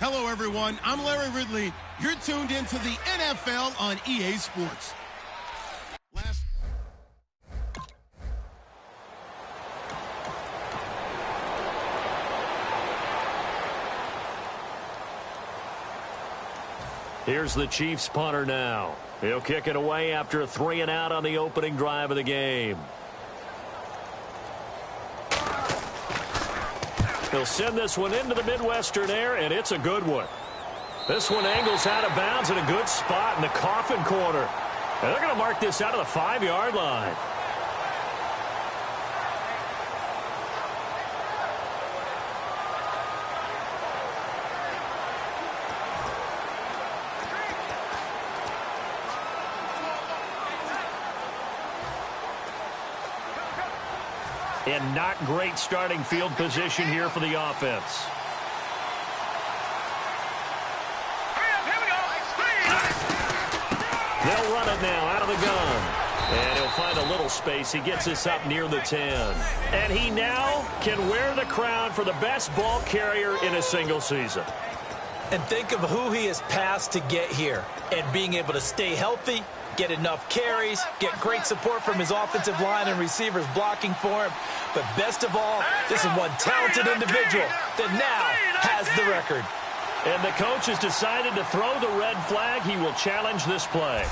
Hello, everyone. I'm Larry Ridley. You're tuned into the NFL on EA Sports. Here's the Chiefs punter now. He'll kick it away after a 3-and-out on the opening drive of the game. He'll send this one into the Midwestern air, and it's a good one. This one angles out of bounds in a good spot in the coffin corner. And they're going to mark this out of the 5-yard line. And not great starting field position here for the offense. They'll run it now out of the gun. And he'll find a little space. He gets this up near the 10. And he now can wear the crown for the best ball carrier in a single season. And think of who he has passed to get here. And being able to stay healthy, get enough carries, get great support from his offensive line and receivers blocking for him. But best of all, this is one talented individual that now has the record. And the coach has decided to throw the red flag. He will challenge this play.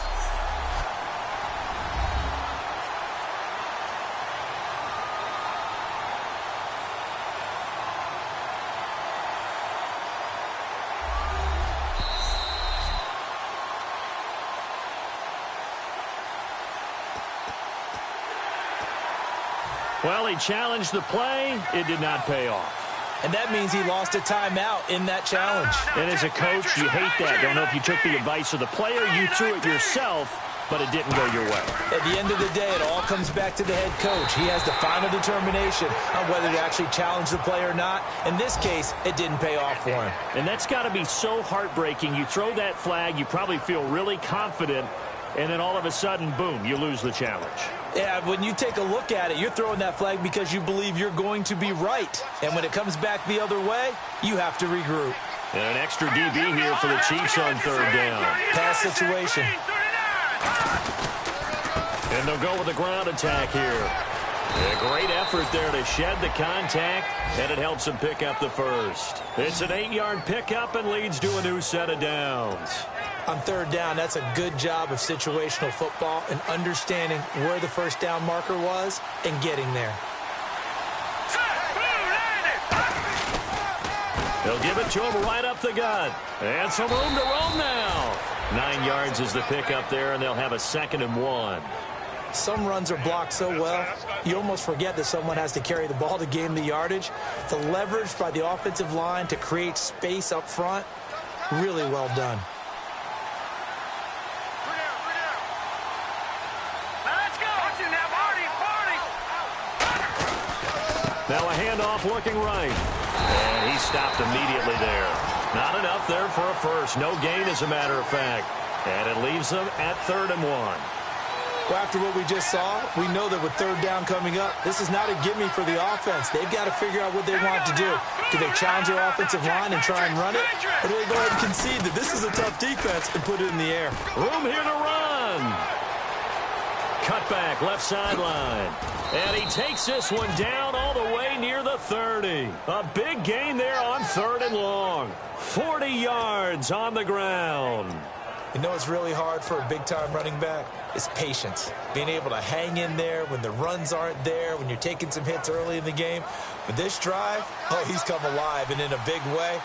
Well, he challenged the play. It did not pay off. And that means he lost a timeout in that challenge. And as a coach, you hate that. Don't know if you took the advice of the player. You threw it yourself, but it didn't go your way. At the end of the day, it all comes back to the head coach. He has the final determination on whether to actually challenge the play or not. In this case, it didn't pay off for him. And that's got to be so heartbreaking. You throw that flag, you probably feel really confident, and then all of a sudden, boom, you lose the challenge. Yeah, when you take a look at it, you're throwing that flag because you believe you're going to be right. And when it comes back the other way, you have to regroup. And an extra DB here for the Chiefs on third down. Pass situation. And they'll go with a ground attack here. A great effort there to shed the contact, and it helps him pick up the first. It's an 8-yard pickup and leads to a new set of downs. On third down, that's a good job of situational football and understanding where the first down marker was and getting there. They'll give it to him right up the gut. And some room to roam now. 9 yards is the pickup there, and they'll have a 2nd and 1. Some runs are blocked so well, you almost forget that someone has to carry the ball to gain the yardage. The leverage by the offensive line to create space up front, really well done. Now a handoff looking right. And he stopped immediately there. Not enough there for a first. No gain, as a matter of fact. And it leaves them at 3rd and 1. Well, after what we just saw, we know that with third down coming up, this is not a gimme for the offense. They've got to figure out what they want to do. Do they challenge their offensive line and try and run it? Or do they go ahead and concede that this is a tough defense and put it in the air? Room here to run. Cut back, left sideline. And he takes this one down all the way near the 30. A big gain there on 3rd and long. 40 yards on the ground. You know what's really hard for a big-time running back? It's patience. Being able to hang in there when the runs aren't there, when you're taking some hits early in the game. But this drive, oh, he's come alive and in a big way.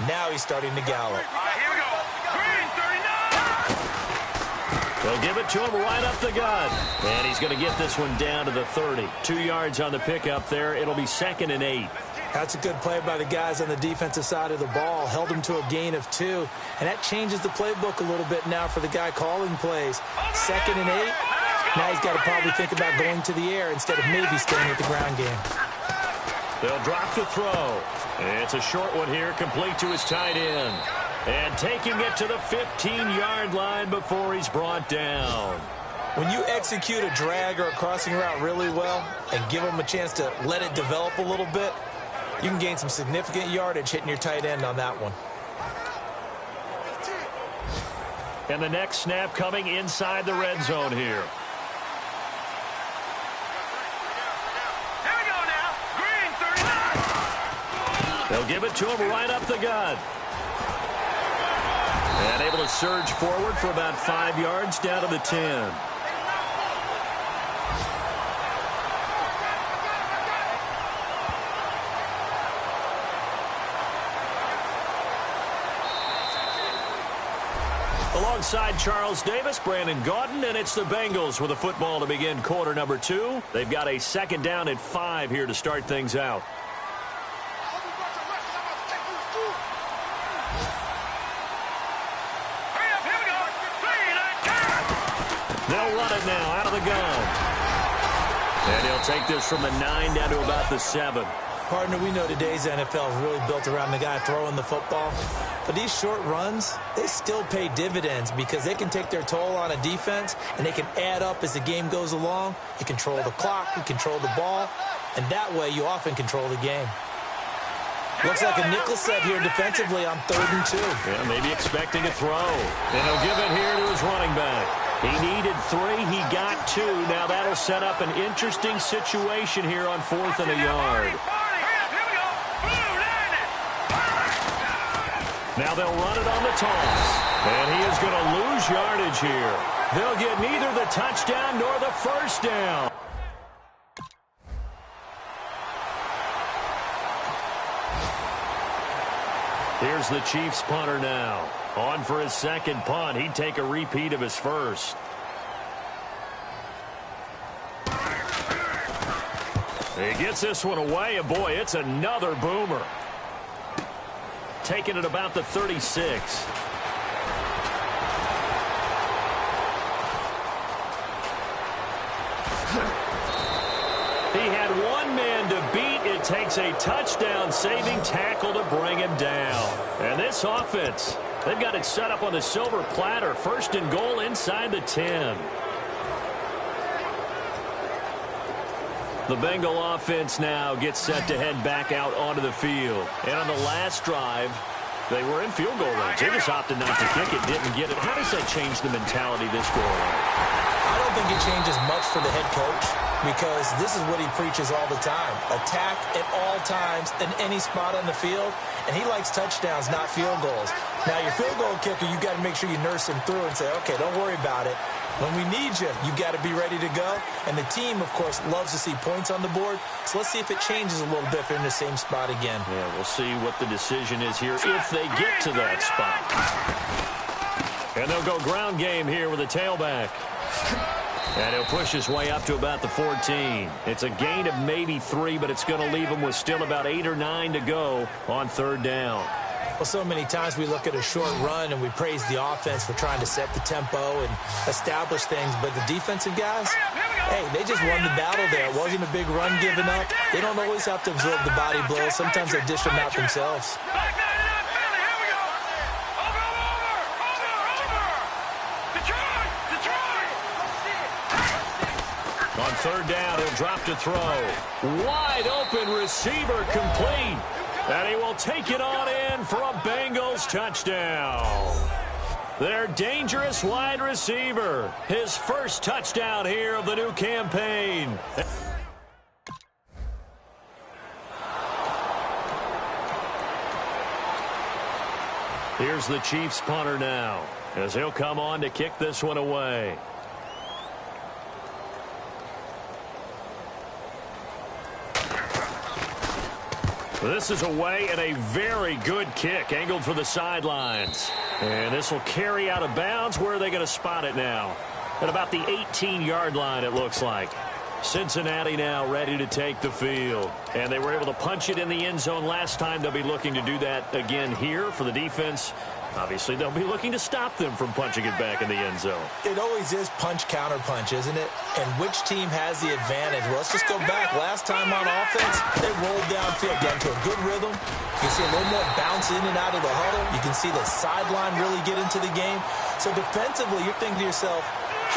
Now he's starting to gallop. Here we go. Green, 39! They'll give it to him right up the gut. And he's going to get this one down to the 30. 2 yards on the pickup there. It'll be 2nd and 8. That's a good play by the guys on the defensive side of the ball. Held him to a gain of 2. And that changes the playbook a little bit now for the guy calling plays. 2nd and 8. Now he's got to probably think about going to the air instead of maybe staying with the ground game. They'll drop the throw. It's a short one here, complete to his tight end. And taking it to the 15-yard line before he's brought down. When you execute a drag or a crossing route really well and give them a chance to let it develop a little bit, you can gain some significant yardage hitting your tight end on that one. And the next snap coming inside the red zone here. They'll give it to him right up the gut. And able to surge forward for about 5 yards down to the 10. Alongside Charles Davis, Brandon Gaudin, and it's the Bengals with the football to begin quarter number 2. They've got a second down at 5 here to start things out. They'll run it now out of the gun. And he'll take this from the 9 down to about the 7. Partner, we know today's NFL is really built around the guy throwing the football. But these short runs, they still pay dividends because they can take their toll on a defense and they can add up as the game goes along. You control the clock, you control the ball, and that way you often control the game. Looks like a nickel set here defensively on 3rd and 2. Yeah, maybe expecting a throw. And he'll give it here to his running back. He needed 3. He got 2. Now that'll set up an interesting situation here on 4th and a yard. Now they'll run it on the toss. And he is going to lose yardage here. They'll get neither the touchdown nor the first down. Here's the Chiefs punter now. On for his second punt. He'd take a repeat of his first. He gets this one away, and boy, it's another boomer. Taking it about the 36. He had one man to beat. It takes a touchdown-saving tackle to bring him down. And this offense, they've got it set up on the silver platter. 1st and goal inside the 10. The Bengal offense now gets set to head back out onto the field. And on the last drive, they were in field goal range. They just opted not to kick it, didn't get it. How does that change the mentality this go around? I don't think it changes much for the head coach because this is what he preaches all the time. Attack at all times in any spot on the field, and he likes touchdowns, not field goals. Now, your field goal kicker, you got to make sure you nurse him through and say, okay, don't worry about it. When we need you, you got to be ready to go. And the team, of course, loves to see points on the board. So let's see if it changes a little bit if they're in the same spot again. Yeah, we'll see what the decision is here if they get to that spot. And they'll go ground game here with a tailback. And he'll push his way up to about the 14. It's a gain of maybe 3, but it's going to leave him with still about 8 or 9 to go on 3rd down. Well, so many times we look at a short run and we praise the offense for trying to set the tempo and establish things. But the defensive guys, hey, they just won the battle there. It wasn't a big run given up. They don't always have to absorb the body blows. Sometimes they dish them out themselves. On 3rd down, he'll drop to throw. Wide open receiver complete. And he will take it on in for a Bengals touchdown. Their dangerous wide receiver. His first touchdown here of the new campaign. Here's the Chiefs punter now as he'll come on to kick this one away. This is away and a very good kick angled for the sidelines. And this will carry out of bounds. Where are they going to spot it now? At about the 18-yard line, it looks like. Cincinnati now ready to take the field. And they were able to punch it in the end zone last time. They'll be looking to do that again here for the defense. Obviously, they'll be looking to stop them from punching it back in the end zone. It always is punch-counter-punch, isn't it? And which team has the advantage? Well, let's just go back. Last time on offense, they rolled downfield, got into a good rhythm. You can see a little more bounce in and out of the huddle. You can see the sideline really get into the game. So defensively, you're thinking to yourself,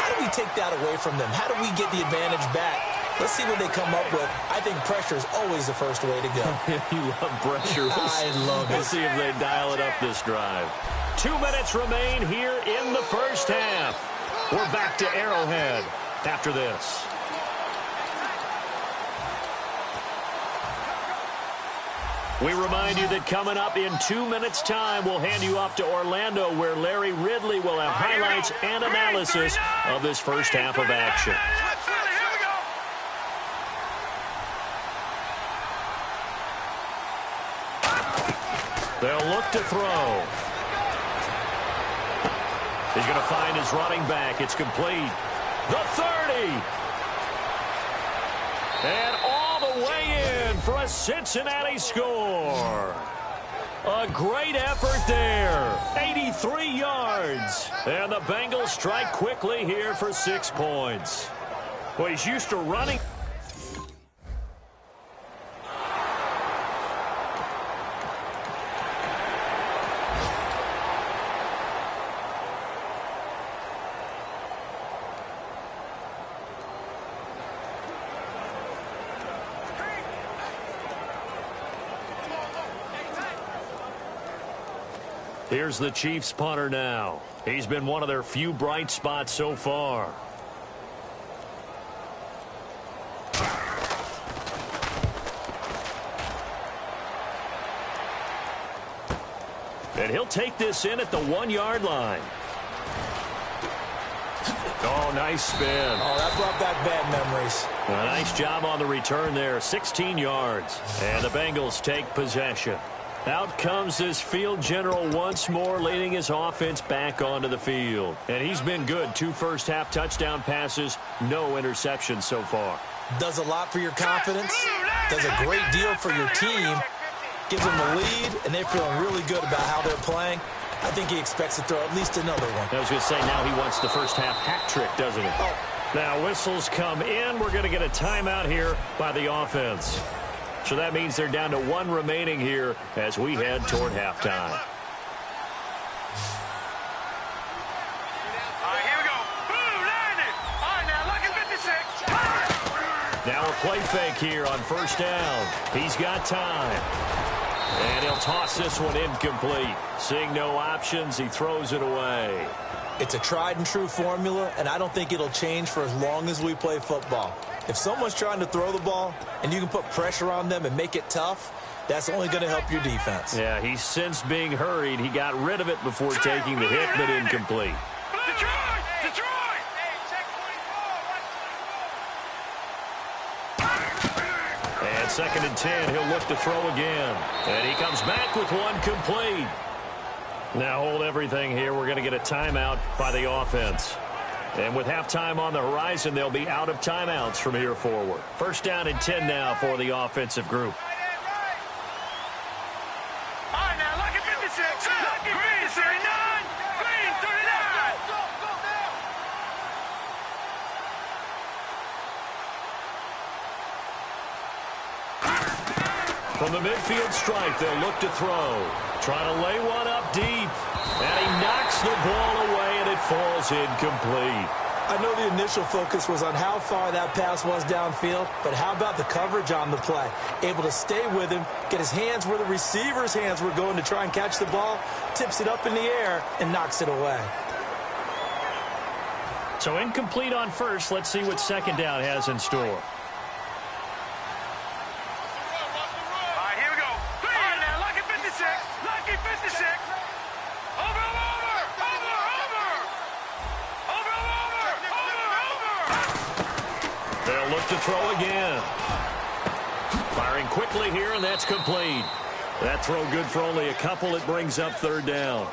how do we take that away from them? How do we get the advantage back? Let's see what they come up with. I think pressure is always the first way to go. You love pressure. I love it. We'll see if they dial it up this drive. 2 minutes remain here in the first half. We're back to Arrowhead after this. We remind you that coming up in 2 minutes' time, we'll hand you off to Orlando, where Larry Ridley will have highlights and analysis of this first half of action. They'll look to throw. He's going to find his running back. It's complete. The 30. And all the way in for a Cincinnati score. A great effort there. 83 yards. And the Bengals strike quickly here for 6 points. Well, he's used to running. Here's the Chiefs punter now. He's been one of their few bright spots so far. And he'll take this in at the 1-yard line. Oh, nice spin. Oh, that brought back bad memories. A nice job on the return there. 16 yards. And the Bengals take possession. Out comes this field general once more, leading his offense back onto the field. And he's been good. 2 first-half touchdown passes, no interceptions so far. Does a lot for your confidence. Does a great deal for your team. Gives them the lead, and they're feeling really good about how they're playing. I think he expects to throw at least another one. I was going to say, now he wants the first-half hat trick, doesn't he? Oh. Now whistles come in. We're going to get a timeout here by the offense. So that means they're down to 1 remaining here as we head toward halftime. All right, here we go. Boom, landed. All right, now look at 56. Now a play fake here on first down. He's got time. And he'll toss this one incomplete. Seeing no options, he throws it away. It's a tried-and-true formula, and I don't think it'll change for as long as we play football. If someone's trying to throw the ball and you can put pressure on them and make it tough, that's only going to help your defense. Yeah, he's since being hurried. He got rid of it before taking the hit, but incomplete. Detroit! Detroit! And 2nd and 10, he'll look to throw again. And he comes back with one complete. Now hold everything here. We're going to get a timeout by the offense. And with halftime on the horizon, they'll be out of timeouts from here forward. First down and 10 now for the offensive group. All right, now look at 56. Look at 39. Green, 39. From the midfield stripe, they'll look to throw. Trying to lay one up deep. And he knocks the ball away, and it falls incomplete. I know the initial focus was on how far that pass was downfield, but how about the coverage on the play? Able to stay with him, get his hands where the receiver's hands were going to try and catch the ball, tips it up in the air, and knocks it away. So incomplete on first. Let's see what 2nd down has in store. To throw again. Firing quickly here, and that's complete. That throw good for only a couple. It brings up 3rd down.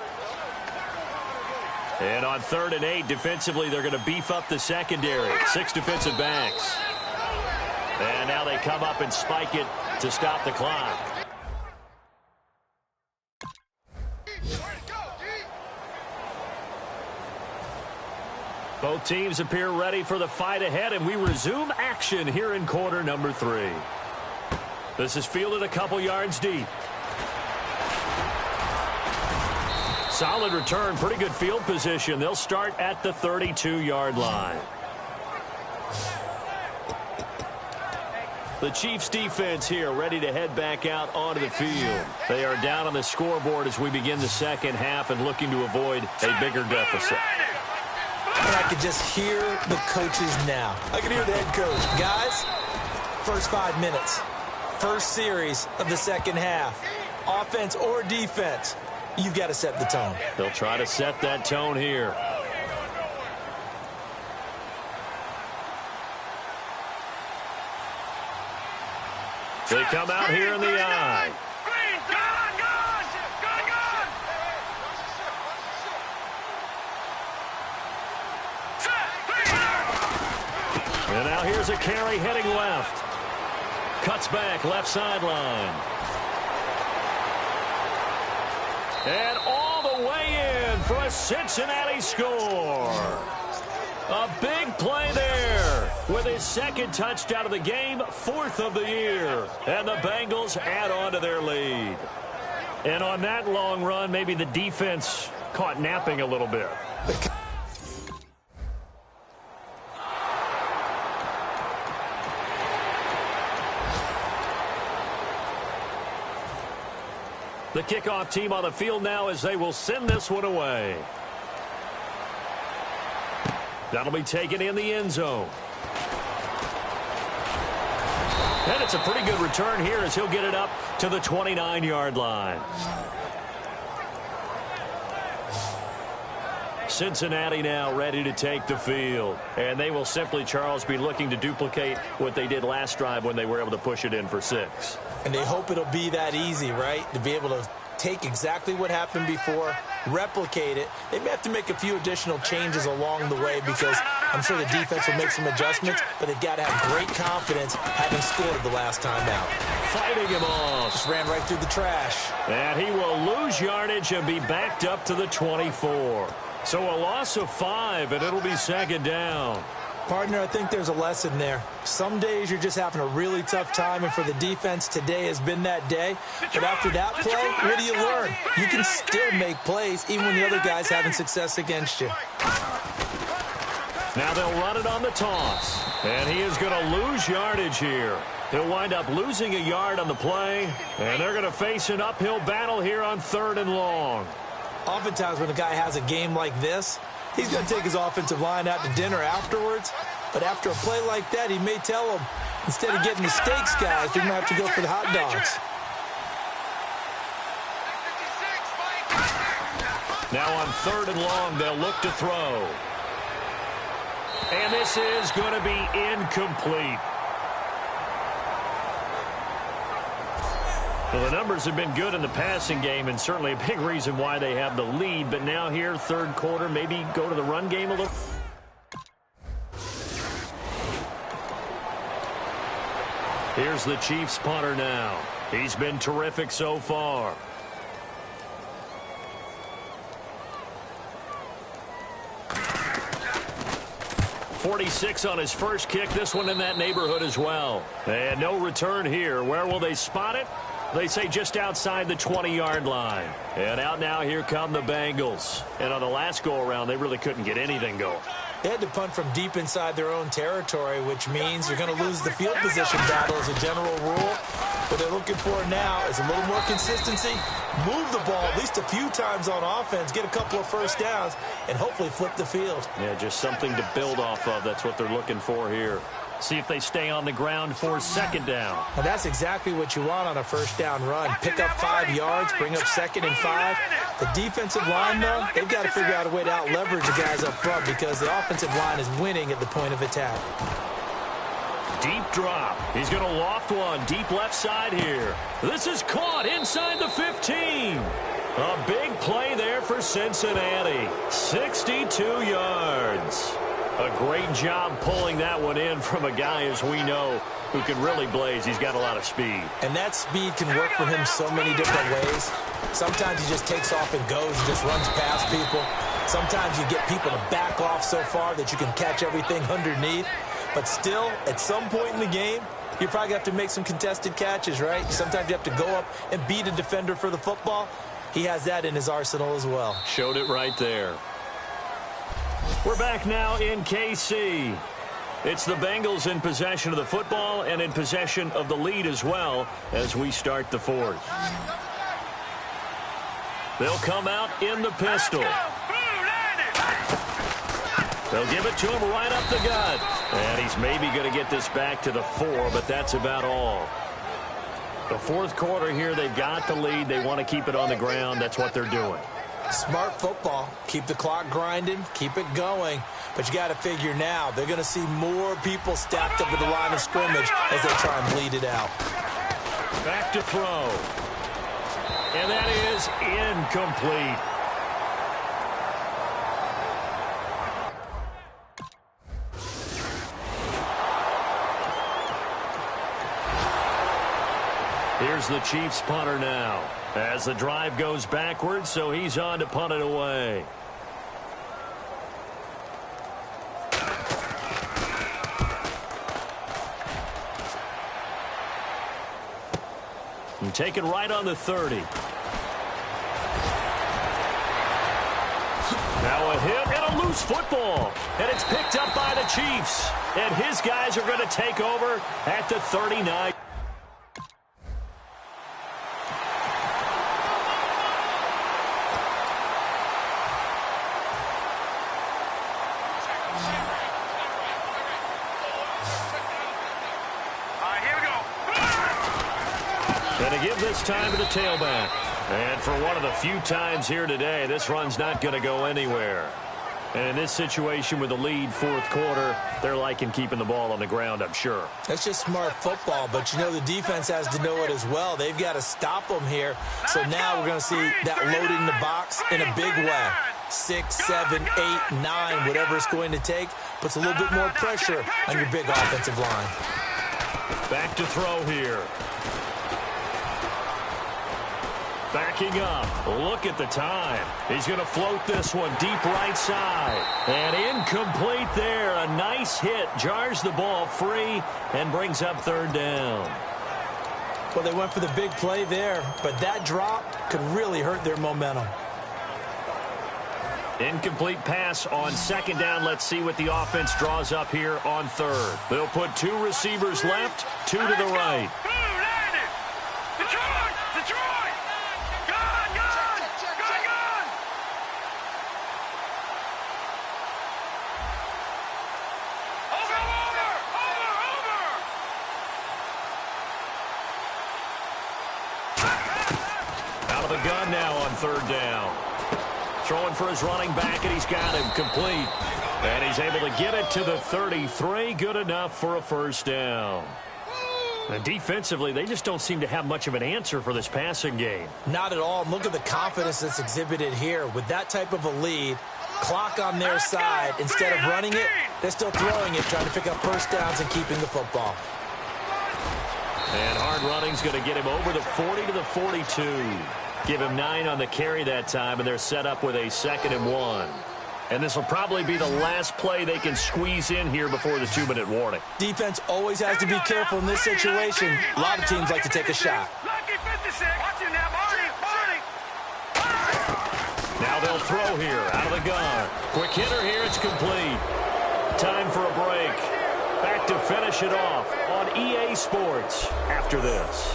And on 3rd and 8, defensively, they're going to beef up the secondary. 6 defensive backs. And now they come up and spike it to stop the clock. Both teams appear ready for the fight ahead, and we resume action here in quarter number 3. This is fielded a couple yards deep. Solid return, pretty good field position. They'll start at the 32-yard line. The Chiefs defense here ready to head back out onto the field. They are down on the scoreboard as we begin the second half and looking to avoid a bigger deficit. And I could just hear the coaches now. I can hear the head coach. Guys, first 5 minutes. First series of the second half. Offense or defense, you've got to set the tone. They'll try to set that tone here. They come out here in the eye. And now here's a carry heading left. Cuts back, left sideline. And all the way in for a Cincinnati score. A big play there with his second touchdown of the game, 4th of the year. And the Bengals add on to their lead. And on that long run, maybe the defense caught napping a little bit. The kickoff team on the field now as they will send this one away. That'll be taken in the end zone. And it's a pretty good return here as he'll get it up to the 29-yard line. Cincinnati now ready to take the field. And they will simply, Charles, be looking to duplicate what they did last drive when they were able to push it in for 6. And they hope it'll be that easy, right? To be able to take exactly what happened before, replicate it. They may have to make a few additional changes along the way because I'm sure the defense will make some adjustments, but they've got to have great confidence having scored the last time out. Fighting him off. Just ran right through the trash. And he will lose yardage and be backed up to the 24. So a loss of 5, and it'll be second down. Partner, I think there's a lesson there. Some days you're just having a really tough time, and for the defense, today has been that day. But after that play, what do you learn? You can still make plays even when the other guy's having success against you. Now they'll run it on the toss. And he is going to lose yardage here. He'll wind up losing a yard on the play, and they're going to face an uphill battle here on 3rd and long. Oftentimes when a guy has a game like this, he's going to take his offensive line out to dinner afterwards. But after a play like that, he may tell them, instead of getting the steaks, guys, we're going to have to go for the hot dogs. Now on 3rd and long, they'll look to throw. And this is going to be incomplete. Well, the numbers have been good in the passing game, and certainly a big reason why they have the lead. But now here, 3rd quarter, maybe go to the run game a little. Here's the Chiefs punter now. He's been terrific so far. .46 on his first kick. This one in that neighborhood as well. And no return here. Where will they spot it? They say just outside the 20-yard line. And out now, here come the Bengals. And on the last go-around, they really couldn't get anything going. They had to punt from deep inside their own territory, which means you're going to lose the field position battle as a general rule. What they're looking for now is a little more consistency, move the ball at least a few times on offense, get a couple of first downs, and hopefully flip the field. Yeah, just something to build off of. That's what they're looking for here. See if they stay on the ground for 2nd down. Well, that's exactly what you want on a first down run. Pick up 5 yards, bring up 2nd and 5. The defensive line, though, they've got to figure out a way to out-leverage the guys up front because the offensive line is winning at the point of attack. Deep drop. He's going to loft one deep left side here. This is caught inside the 15. A big play there for Cincinnati. 62 yards. A great job pulling that one in from a guy, as we know, who can really blaze. He's got a lot of speed. And that speed can work for him so many different ways. Sometimes he just takes off and goes and just runs past people. Sometimes you get people to back off so far that you can catch everything underneath. But still, at some point in the game, you probably have to make some contested catches, right? Sometimes you have to go up and beat a defender for the football. He has that in his arsenal as well. Showed it right there. We're back now in KC. It's the Bengals in possession of the football and in possession of the lead as well as we start the fourth. They'll come out in the pistol. They'll give it to him right up the gut. And he's maybe going to get this back to the 4, but that's about all. The fourth quarter here, they've got the lead. They want to keep it on the ground. That's what they're doing. Smart football. Keep the clock grinding. Keep it going. But you got to figure now, they're going to see more people stacked up at the line of scrimmage as they try and bleed it out. Back to throw. And that is incomplete. Here's the Chiefs punter now as the drive goes backwards, so he's on to punt it away. And take it right on the 30. Now a hit and a loose football. And it's picked up by the Chiefs. And his guys are going to take over at the 39. And to give this time to the tailback. And for one of the few times here today, this run's not going to go anywhere. And in this situation with the lead fourth quarter, they're liking keeping the ball on the ground, I'm sure. That's just smart football, but you know the defense has to know it as well. They've got to stop them here. So now we're going to see that loading the box in a big way. 6, 7, 8, 9, whatever it's going to take, puts a little bit more pressure on your big offensive line. Back to throw here. Backing up. Look at the time. He's going to float this one deep right side. And incomplete there. A nice hit. Jars the ball free and brings up third down. Well, they went for the big play there, but that drop could really hurt their momentum. Incomplete pass on second down. Let's see what the offense draws up here on third. They'll put 2 receivers left, 2 to the right. Out of the gun now on third down. Throwing for his running back, and he's got him complete. And he's able to get it to the 33. Good enough for a first down. And defensively, they just don't seem to have much of an answer for this passing game. Not at all. Look at the confidence that's exhibited here. With that type of a lead, clock on their side, instead of running it, they're still throwing it, trying to pick up first downs and keeping the football. And hard running's going to get him over the 40 to the 42. Give him 9 on the carry that time, and they're set up with a 2nd and 1. And this will probably be the last play they can squeeze in here before the 2-minute warning. Defense always has to be careful in this situation. A lot of teams like to take a shot. Now they'll throw here out of the gun. Quick hitter here. It's complete. Time for a break. Back to finish it off on EA Sports after this.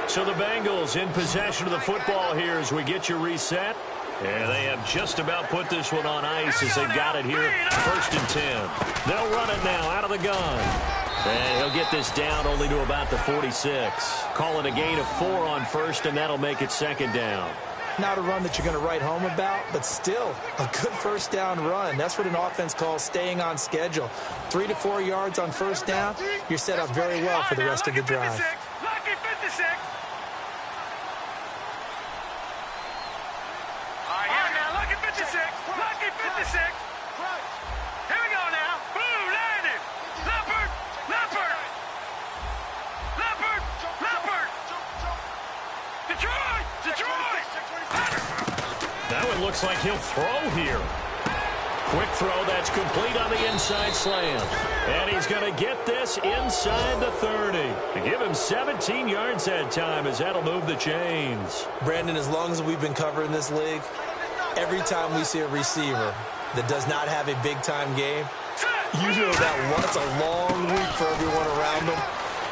So the Bengals in possession of the football here as we get you reset. And they have just about put this one on ice as they've got it here. 1st and 10. They'll run it now out of the gun. And he'll get this down only to about the 46. Call it a gain of 4 on first, and that'll make it 2nd down. Not a run that you're going to write home about, but still a good first down run. That's what an offense calls staying on schedule. 3 to 4 yards on first down, you're set up very well for the rest of the drive. Lucky 56. Here we go now. Boom, landed. Leopard. Detroit. That one looks like he'll throw here. Quick throw, that's complete on the inside slam. And he's going to get this inside the 30. To give him 17 yards that time as that'll move the chains. Brandon, as long as we've been covering this league, every time we see a receiver that does not have a big-time game, you know that it's a long week for everyone around them.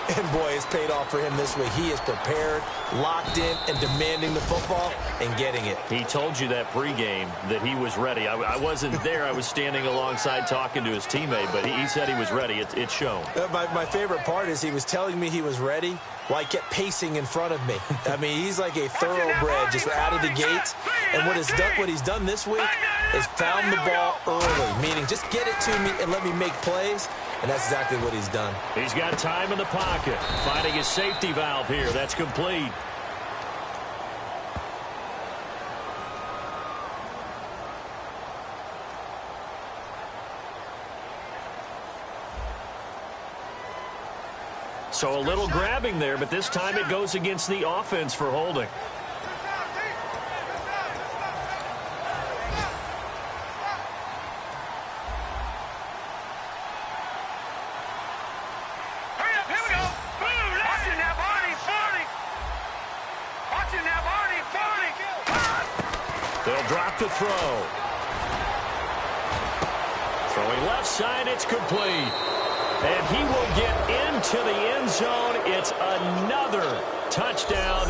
And, boy, it's paid off for him this week. He is prepared, locked in, and demanding the football and getting it. He told you that pregame that he was ready. I wasn't there. I was standing alongside talking to his teammate, but he said he was ready. It's shown. My favorite part is he was telling me he was ready while he kept pacing in front of me. I mean, he's like a thoroughbred just out of the gates. And what he's done this week is found the ball early, meaning just get it to me and let me make plays. And that's exactly what he's done. He's got time in the pocket. Finding his safety valve here. That's complete. So a little grabbing there, but this time it goes against the offense for holding. They'll drop the throw. Throwing left side, it's complete. And he will get into the end zone. It's another touchdown.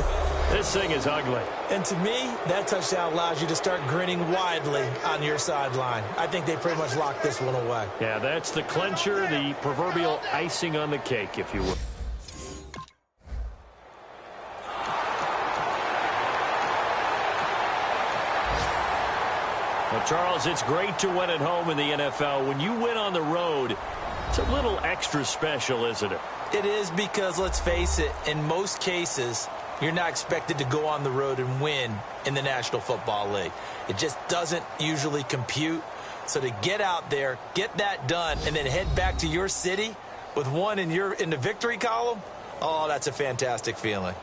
This thing is ugly. And to me, that touchdown allows you to start grinning widely on your sideline. I think they pretty much locked this one away. Yeah, that's the clincher, the proverbial icing on the cake, if you will. Well, Charles, it's great to win at home in the NFL. When you win on the road, it's a little extra special, isn't it? It is, because, let's face it, in most cases, you're not expected to go on the road and win in the National Football League. It just doesn't usually compute. So to get out there, get that done, and then head back to your city with one in the victory column, oh, that's a fantastic feeling.